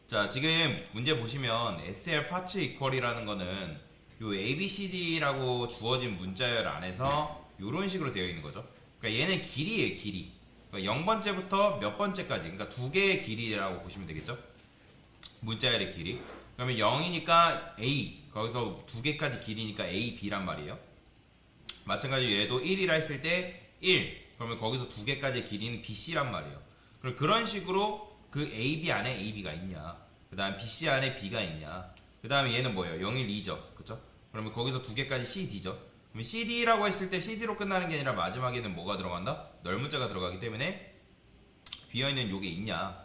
자, 지금 문제 보시면 SL 파츠 이퀄이라는 거는 요 ABCD라고 주어진 문자열 안에서 요런 식으로 되어 있는 거죠. 그러니까 얘는 길이에요, 길이. 그러니까 0번째부터 몇 번째까지, 그러니까 두 개의 길이라고 보시면 되겠죠. 문자열의 길이. 그러면 0이니까 A, 거기서 두 개까지 길이니까 A, B란 말이에요. 마찬가지로 얘도 1이라 했을 때 1, 그러면 거기서 두 개까지 길이는 BC란 말이에요. 그럼 그런 식으로 그 AB 안에 AB가 있냐, 그 다음 BC 안에 B가 있냐, 그 다음에 얘는 뭐예요? 0, 1, 2죠. 그쵸? 그러면 거기서 두 개까지 CD죠. 그럼 CD라고 했을 때 CD로 끝나는 게 아니라 마지막에는 뭐가 들어간다? 널문자가 들어가기 때문에 비어있는 요게 있냐.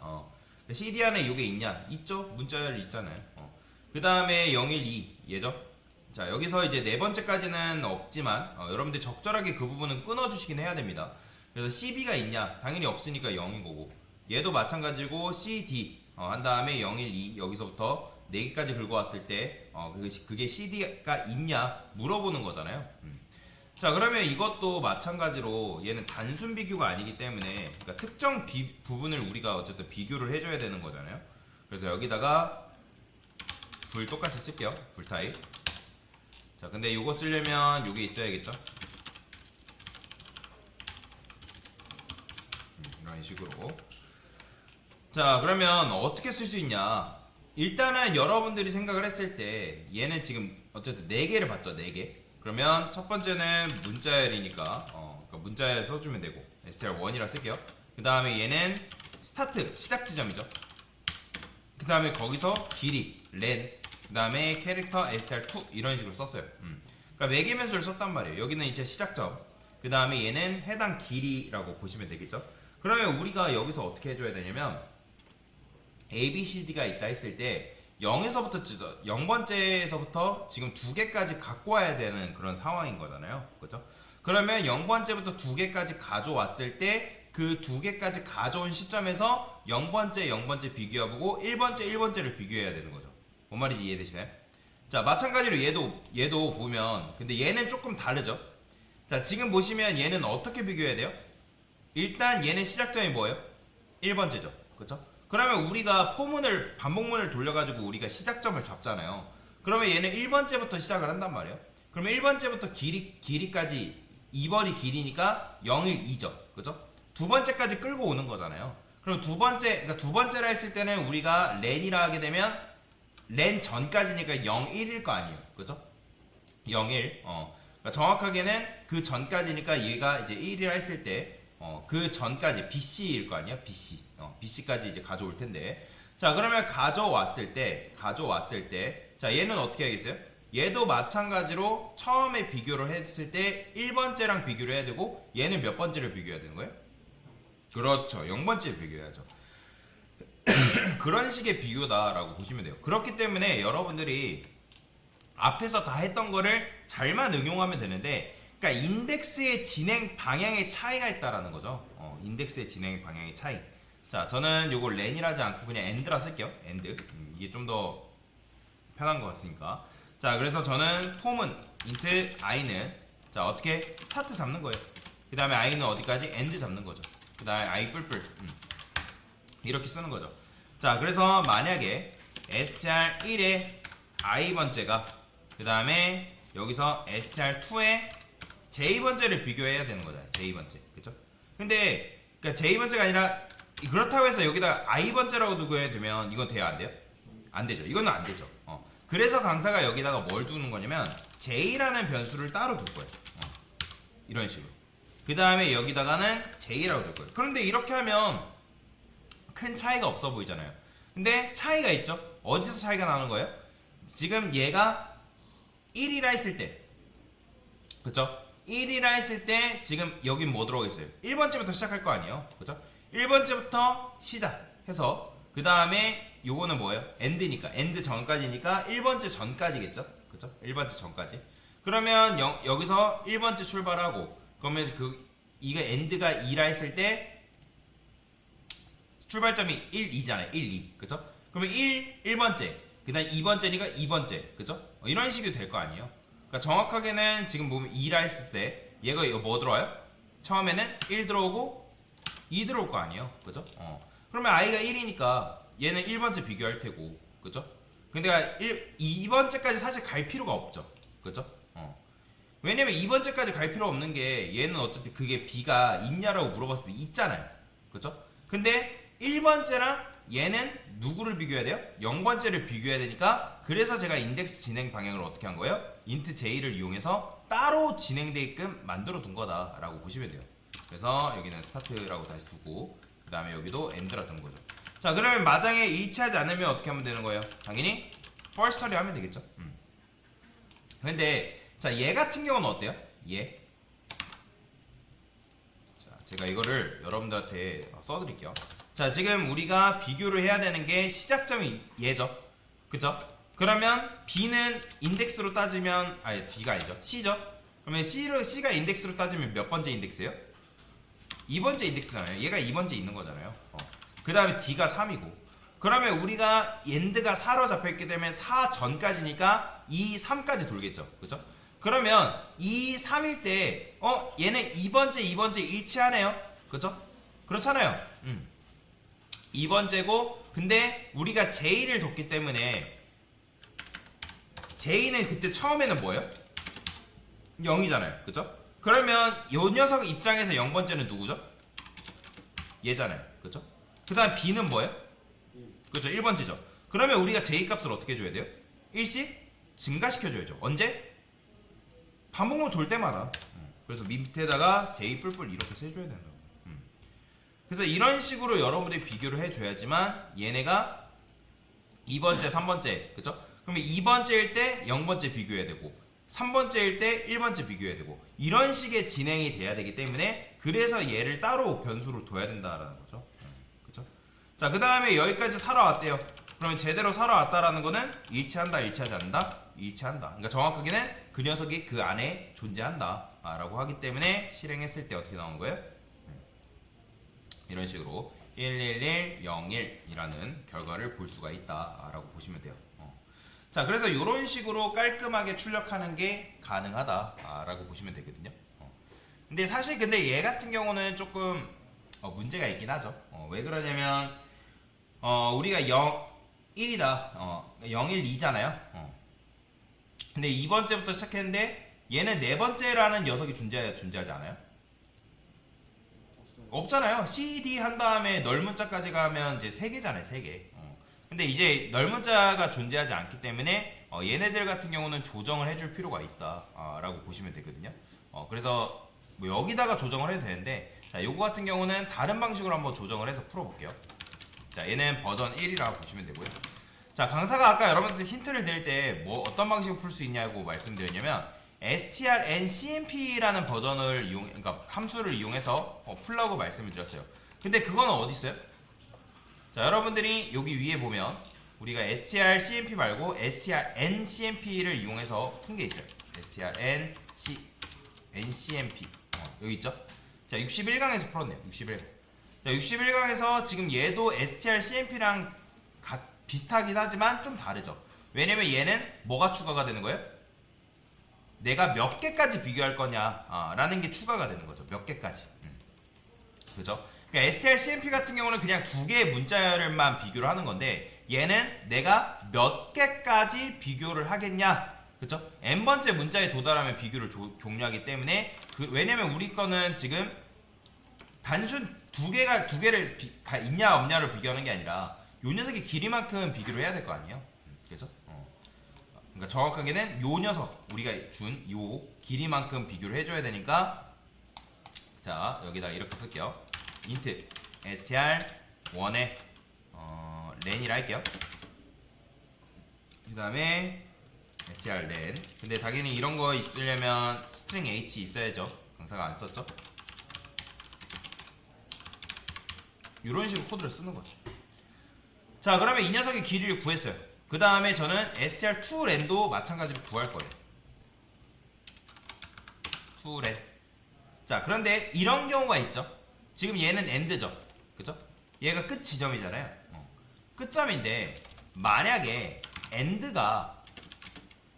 CD 안에 요게 있냐? 있죠? 문자열 있잖아요. 그 다음에 0, 1, 2 얘죠? 자, 여기서 이제 네 번째까지는 없지만 여러분들 적절하게 그 부분은 끊어주시긴 해야 됩니다. 그래서 CB가 있냐? 당연히 없으니까 0인 거고, 얘도 마찬가지고 CD 한 다음에 0, 1, 2 여기서부터 4개까지 긁어왔을 때 그게 CD가 있냐 물어보는 거잖아요. 자, 그러면 이것도 마찬가지로 얘는 단순 비교가 아니기 때문에, 그러니까 특정 부분을 우리가 어쨌든 비교를 해줘야 되는 거잖아요. 그래서 여기다가 불 똑같이 쓸게요. 불 타입. 자, 근데 이거 쓰려면 이게 있어야겠죠. 이런 식으로. 자, 그러면 어떻게 쓸 수 있냐. 일단은 여러분들이 생각을 했을 때 얘는 지금 어쨌든 4개를 봤죠. 4개. 그러면 첫 번째는 문자열이니까 그러니까 문자열 써주면 되고 str1이라 쓸게요. 그 다음에 얘는 스타트 시작 지점이죠. 그 다음에 거기서 길이 len, 그 다음에 캐릭터 str2 이런 식으로 썼어요. 그러니까 매개변수를 썼단 말이에요. 여기는 이제 시작점, 그 다음에 얘는 해당 길이라고 보시면 되겠죠. 그러면 우리가 여기서 어떻게 해줘야 되냐면 ABCD가 있다 했을 때 0에서부터 0번째에서부터 지금 두 개까지 갖고 와야 되는 그런 상황인 거잖아요. 그죠? 그러면 0번째부터 두 개까지 가져왔을 때 그 두 개까지 가져온 시점에서 0번째, 0번째 비교해보고 1번째, 1번째를 비교해야 되는 거죠. 뭔 말인지 이해되시나요? 자, 마찬가지로 얘도 보면, 근데 얘는 조금 다르죠? 자, 지금 보시면 얘는 어떻게 비교해야 돼요? 일단 얘는 시작점이 뭐예요? 1번째죠. 그쵸? 그러면 우리가 포문을, 반복문을 돌려가지고 우리가 시작점을 잡잖아요. 그러면 얘는 1번째부터 시작을 한단 말이에요. 그러면 1번째부터 길이까지 2번이 길이니까 0, 1, 2죠. 그죠? 두 번째까지 끌고 오는 거잖아요. 그럼 그러니까 두 번째라 했을 때는 우리가 렌이라 하게 되면 렌 전까지니까 0, 1일 거 아니에요. 그죠? 0, 1. 그러니까 정확하게는 그 전까지니까 얘가 이제 1이라 했을 때 그 전까지 BC일 거 아니야? BC. BC까지 이제 가져올 텐데. 자, 그러면 가져왔을 때, 자, 얘는 어떻게 하겠어요? 얘도 마찬가지로 처음에 비교를 했을 때 1번째랑 비교를 해야 되고, 얘는 몇 번째를 비교해야 되는 거예요? 그렇죠. 0번째를 비교해야죠. 그런 식의 비교다라고 보시면 돼요. 그렇기 때문에 여러분들이 앞에서 다 했던 거를 잘만 응용하면 되는데, 그러니까 인덱스의 진행 방향의 차이가 있다라는 거죠. 인덱스의 진행 방향의 차이. 자, 저는 요걸 렌이라 하지 않고 그냥 end라 쓸게요. end. 이게 좀 더 편한 것 같으니까. 자, 그래서 저는 폼은 int i는 자, 어떻게 스타트 잡는 거예요. 그 다음에 i는 어디까지? end 잡는 거죠. 그 다음에 i 뿔뿔 이렇게 쓰는 거죠. 자, 그래서 만약에 str1의 i번째가, 그 다음에 여기서 str2의 j 번째를 비교해야 되는 거잖아요. j 번째. 그쵸? 근데 그러니까 j 번째가 아니라, 그렇다고 해서 여기다 i번째라고 두고 해야 되면 이건 돼요? 안 돼요? 안 되죠. 이거는 안 되죠. 그래서 강사가 여기다가 뭘 두는 거냐면 j라는 변수를 따로 둘 거예요. 이런 식으로. 그 다음에 여기다가는 j라고 둘 거예요. 그런데 이렇게 하면 큰 차이가 없어 보이잖아요. 근데 차이가 있죠. 어디서 차이가 나는 거예요? 지금 얘가 1이라 했을 때, 그쵸? 1이라 했을 때 지금 여긴 뭐 들어가겠어요? 1번째부터 시작할 거 아니에요? 그죠? 1번째부터 시작해서 그 다음에 요거는 뭐예요? end니까, end 전까지니까 1번째 전까지겠죠? 그죠? 1번째 전까지. 그러면 여기서 1번째 출발하고, 그러면 이게 end가 2라 했을 때 출발점이 1, 2잖아요. 1, 2. 그죠? 그러면 1번째. 그 다음 2번째니까 2번째. 그죠? 이런 식이 될 거 아니에요? 그러니까 정확하게는 지금 보면 2라 했을 때 얘가 이거 뭐 들어와요? 처음에는 1 들어오고 2 들어올 거 아니에요. 그죠? 그러면 i가 1이니까 얘는 1번째 비교할 테고, 그죠? 근데 2번째까지 사실 갈 필요가 없죠, 그죠? 왜냐면 2번째까지 갈 필요 없는 게 얘는 어차피 그게 B가 있냐라고 물어봤을 때 있잖아요, 그죠? 근데 1번째랑 얘는 누구를 비교해야 돼요? 0번째를 비교해야 되니까, 그래서 제가 인덱스 진행 방향을 어떻게 한 거예요? int j를 이용해서 따로 진행되게끔 만들어 둔 거다라고 보시면 돼요. 그래서 여기는 스타트라고 다시 두고, 그 다음에 여기도 end라 둔 거죠. 자, 그러면 마당에 일치하지 않으면 어떻게 하면 되는 거예요? 당연히 false 처리하면 되겠죠. 근데 자, 얘 같은 경우는 어때요? 얘. 자, 제가 이거를 여러분들한테 써드릴게요. 자, 지금 우리가 비교를 해야 되는 게 시작점이 얘죠, 그죠? 그러면 B는 인덱스로 따지면, 아니 B가 아니죠, C죠? 그러면 C가 인덱스로 따지면 몇 번째 인덱스예요? 2번째 인덱스잖아요. 얘가 2번째 있는 거잖아요. 그 다음에 D가 3이고, 그러면 우리가 end가 4로 잡혀있기 때문에 4 전까지니까 2, 3까지 돌겠죠, 그죠? 그러면 2, 3일 때 얘는 2번째 일치하네요, 그죠? 그렇잖아요. 2번째고, 근데 우리가 J를 뒀기 때문에 J는 그때 처음에는 뭐예요? 0이잖아요, 그죠? 그러면 요 녀석 입장에서 0번째는 누구죠? 얘잖아요, 그죠? 그 다음 B는 뭐예요? 그죠, 1번째죠. 그러면 우리가 J 값을 어떻게 줘야 돼요? 일씩 증가시켜줘야죠. 언제? 반복만 돌 때마다. 그래서 밑에다가 J 뿔뿔 이렇게 세줘야 된다고. 그래서 이런 식으로 여러분들이 비교를 해줘야지만 얘네가 2번째, 3번째, 그죠? 그러면 2번째일 때 0번째 비교해야 되고, 3번째일 때 1번째 비교해야 되고, 이런 식의 진행이 돼야 되기 때문에, 그래서 얘를 따로 변수로 둬야 된다라는 거죠. 그죠? 자, 그 다음에 여기까지 살아왔대요. 그러면 제대로 살아왔다라는 거는 일치한다, 일치하지 않는다? 일치한다. 그러니까 정확하게는 그 녀석이 그 안에 존재한다 라고 하기 때문에 실행했을 때 어떻게 나오는 거예요? 이런 식으로 11101이라는 결과를 볼 수가 있다라고 보시면 돼요. 자, 그래서 이런 식으로 깔끔하게 출력하는 게 가능하다라고 보시면 되거든요. 근데 사실 근데 얘 같은 경우는 조금 문제가 있긴 하죠. 왜 그러냐면 우리가 0, 1이다. 0, 1, 2잖아요. 근데 2번째부터 시작했는데 얘는 4번째라는 녀석이 존재하지 않아요? 없잖아요. CD 한 다음에 넓은자까지 가면 이제 3개잖아요. 3개. 근데 이제 넓은자가 존재하지 않기 때문에 얘네들 같은 경우는 조정을 해줄 필요가 있다라고 보시면 되거든요. 그래서 뭐 여기다가 조정을 해도 되는데, 자, 요거 같은 경우는 다른 방식으로 한번 조정을 해서 풀어볼게요. 자, 얘는 버전 1이라고 보시면 되고요. 자, 강사가 아까 여러분들 힌트를 드릴 때 뭐 어떤 방식으로 풀 수 있냐고 말씀드렸냐면, strncmp라는 버전을 그러니까 함수를 이용해서 풀라고 말씀을 드렸어요. 근데 그거는 어디 있어요? 자, 여러분들이 여기 위에 보면 우리가 strcmp 말고 strncmp를 이용해서 푼 게 있어요. strncmp 여기 있죠? 자, 61강에서 풀었네요. 61강. 자, 61강에서 지금 얘도 strcmp랑 비슷하긴 하지만 좀 다르죠. 왜냐면 얘는 뭐가 추가가 되는 거예요? 내가 몇 개까지 비교할 거냐 라는 게 추가가 되는 거죠. 몇 개까지. 그죠? 그러니까 strcmp 같은 경우는 그냥 2개의 문자열만 비교를 하는 건데, 얘는 내가 몇 개까지 비교를 하겠냐, 그죠? n번째 문자에 도달하면 비교를 종료하기 때문에, 왜냐면 우리 거는 지금 단순 2개를 있냐 없냐를 비교하는 게 아니라 요 녀석의 길이만큼 비교를 해야 될 거 아니에요? 그죠? 그러니까 정확하게는 요 녀석, 우리가 준 요 길이만큼 비교를 해줘야 되니까, 자, 여기다 이렇게 쓸게요. int str1에 len이라 할게요. 그 다음에 strlen. 근데 당연히 이런 거 있으려면 string h 있어야죠. 강사가 안 썼죠? 이런 식으로 코드를 쓰는 거죠. 자, 그러면 이 녀석의 길이를 구했어요. 그 다음에 저는 str2len도 마찬가지로 구할 거예요. 2len. 자, 그런데 이런 경우가 있죠. 지금 얘는 end죠, 그죠? 얘가 끝 지점이잖아요. 끝점인데 만약에 end가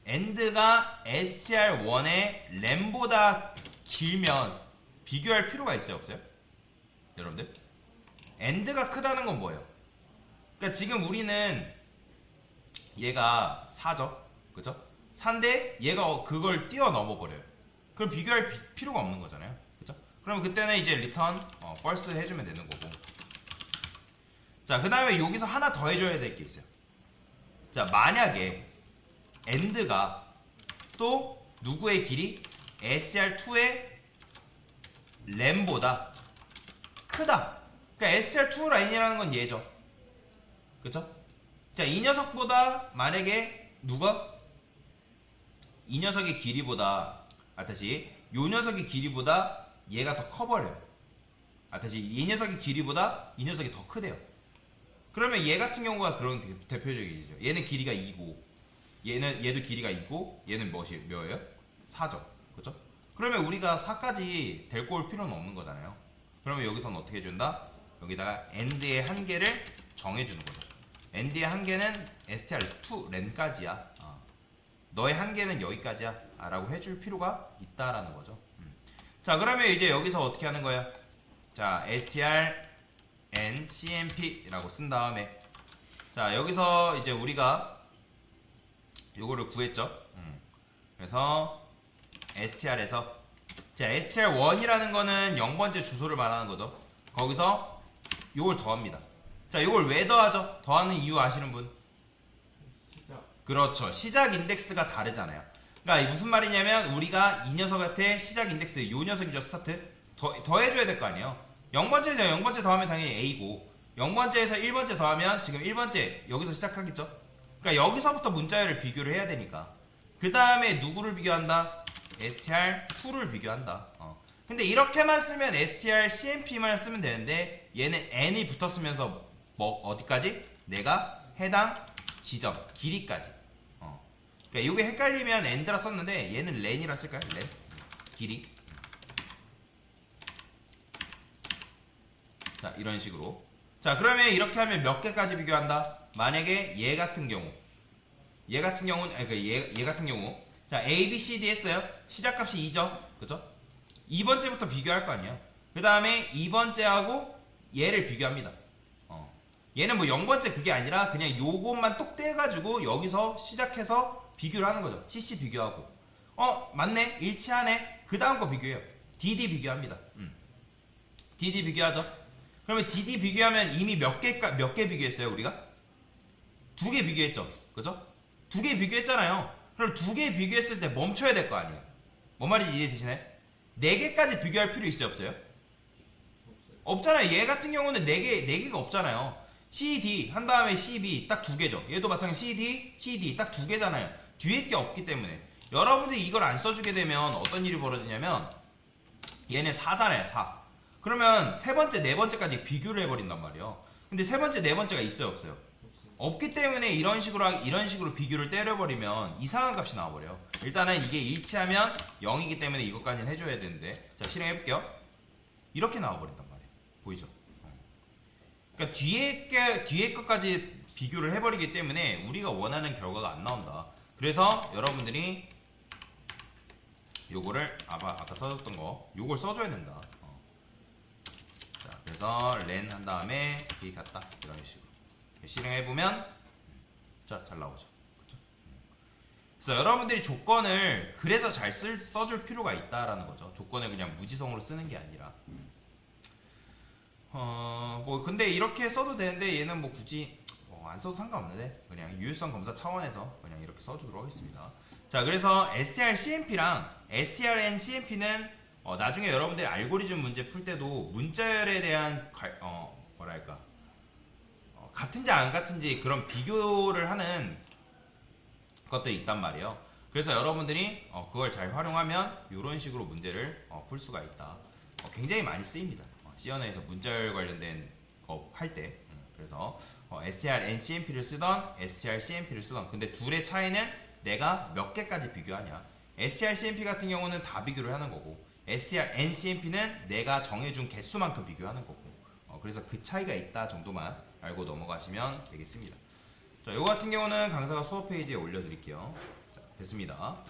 str1의 lem보다 길면 비교할 필요가 있어요, 없어요? 여러분들? end가 크다는 건 뭐예요? 그러니까 지금 우리는 얘가 4죠. 그죠? 4인데 얘가 그걸 뛰어넘어 버려요. 그럼 비교할 필요가 없는 거잖아요. 그죠? 그럼 그때는 이제 리턴 false 해주면 되는 거고. 자, 그 다음에 여기서 하나 더 해줘야 될 게 있어요. 자, 만약에 end가 또 누구의 길이 SR2의 램보다 크다. 그러니까 SR2 라인이라는 건 얘죠. 그쵸? 자, 이 녀석보다 만약에 누가 이 녀석의 길이보다 다시 요 녀석의 길이보다 얘가 더 커버려요. 다시 이 녀석의 길이보다 이 녀석이 더 크대요. 그러면 얘 같은 경우가 그런 대표적이죠. 얘는 길이가 2고 얘도 길이가 2고 얘는 몇이에요? 4죠. 그죠? 그러면 우리가 4까지 데리고 올 필요는 없는 거잖아요. 그러면 여기서는 어떻게 해준다? 여기다가 end의 한계를 정해주는 거죠. end의 한계는 str2 렌까지야. 너의 한계는 여기까지야 라고 해줄 필요가 있다라는 거죠. 자, 그러면 이제 여기서 어떻게 하는 거야? 자, str n cmp 라고 쓴 다음에 자, 여기서 이제 우리가 요거를 구했죠. 그래서 str에서 자, str1이라는 거는 0번째 주소를 말하는 거죠. 거기서 요걸 더합니다. 자, 요걸 왜 더하죠? 더하는 이유 아시는 분? 그렇죠. 시작 인덱스가 다르잖아요. 그러니까 무슨 말이냐면 우리가 이 녀석한테 시작 인덱스 요 녀석이죠. 스타트 더해줘야 될 거 아니에요. 0번째죠. 0번째 더하면 당연히 A고 0번째에서 1번째 더하면 지금 1번째 여기서 시작하겠죠. 그러니까 여기서부터 문자열을 비교를 해야 되니까 그 다음에 누구를 비교한다? str2를 비교한다. 근데 이렇게만 쓰면 str cmp만 쓰면 되는데 얘는 n이 붙었으면서 뭐 어디까지? 내가 해당 지점 길이까지. 그러니까 이게 헷갈리면 end라 썼는데 얘는 len이라 쓸까요? len 길이. 자, 이런 식으로. 자, 그러면 이렇게 하면 몇 개까지 비교한다? 만약에 얘 같은 경우는 얘 같은 경우 자, A, B, C, D 했어요. 시작값이 2죠. 그죠? 2번째부터 비교할 거 아니야. 그 다음에 2번째하고 얘를 비교합니다. 얘는 뭐 0번째 그게 아니라 그냥 요것만 똑 떼가지고 여기서 시작해서 비교를 하는 거죠. CC 비교하고. 맞네. 일치하네. 그 다음 거 비교해요. DD 비교합니다. DD 비교하죠. 그러면 DD 비교하면 이미 몇 개 비교했어요, 우리가? 2개 비교했죠. 그죠? 2개 비교했잖아요. 그럼 2개 비교했을 때 멈춰야 될 거 아니에요. 뭔 말인지 이해되시나요? 4개까지 비교할 필요 있어요, 없어요? 없잖아요. 얘 같은 경우는 4개가 없잖아요. CD 한 다음에 CB 딱 2개죠. 얘도 마찬가지 CD 딱 2개잖아요. 뒤에 게 없기 때문에 여러분들이 이걸 안 써주게 되면 어떤 일이 벌어지냐면 얘는 4잖아요. 4. 그러면 세 번째, 네 번째까지 비교를 해버린단 말이에요. 근데 세 번째, 네 번째가 있어요, 없어요? 없기 때문에 이런 식으로 비교를 때려버리면 이상한 값이 나와버려요. 일단은 이게 일치하면 0이기 때문에 이것까지는 해줘야 되는데 자, 실행해볼게요. 이렇게 나와버린단 말이에요. 보이죠? 그러니까 뒤에 것까지 비교를 해버리기 때문에 우리가 원하는 결과가 안 나온다. 그래서 여러분들이 요거를 아까 써줬던 거 요걸 써줘야 된다. 자, 그래서 len 한 다음에 뒤 같다 이런 식으로 실행해보면 자, 잘 나오죠. 그쵸? 그래서 여러분들이 조건을 그래서 잘 써줄 필요가 있다라는 거죠. 조건을 그냥 무지성으로 쓰는 게 아니라 뭐 근데 이렇게 써도 되는데 얘는 뭐 굳이 안 써도 상관없는데 그냥 유효성 검사 차원에서 그냥 이렇게 써주도록 하겠습니다. 자, 그래서 strcmp랑 strncmp는 나중에 여러분들이 알고리즘 문제 풀 때도 문자열에 대한 뭐랄까 같은지 안 같은지 그런 비교를 하는 것들이 있단 말이에요. 그래서 여러분들이 그걸 잘 활용하면 이런 식으로 문제를 풀 수가 있다. 굉장히 많이 쓰입니다. C 언어에서 문자열 관련된 거 할 때. 그래서 strncmp를 쓰던 strcmp를 쓰던 근데 둘의 차이는 내가 몇 개까지 비교하냐. strcmp 같은 경우는 다 비교를 하는 거고 strncmp는 내가 정해준 개수만큼 비교하는 거고 그래서 그 차이가 있다 정도만 알고 넘어가시면 되겠습니다. 자, 이거 같은 경우는 강사가 수업 페이지에 올려드릴게요. 자, 됐습니다.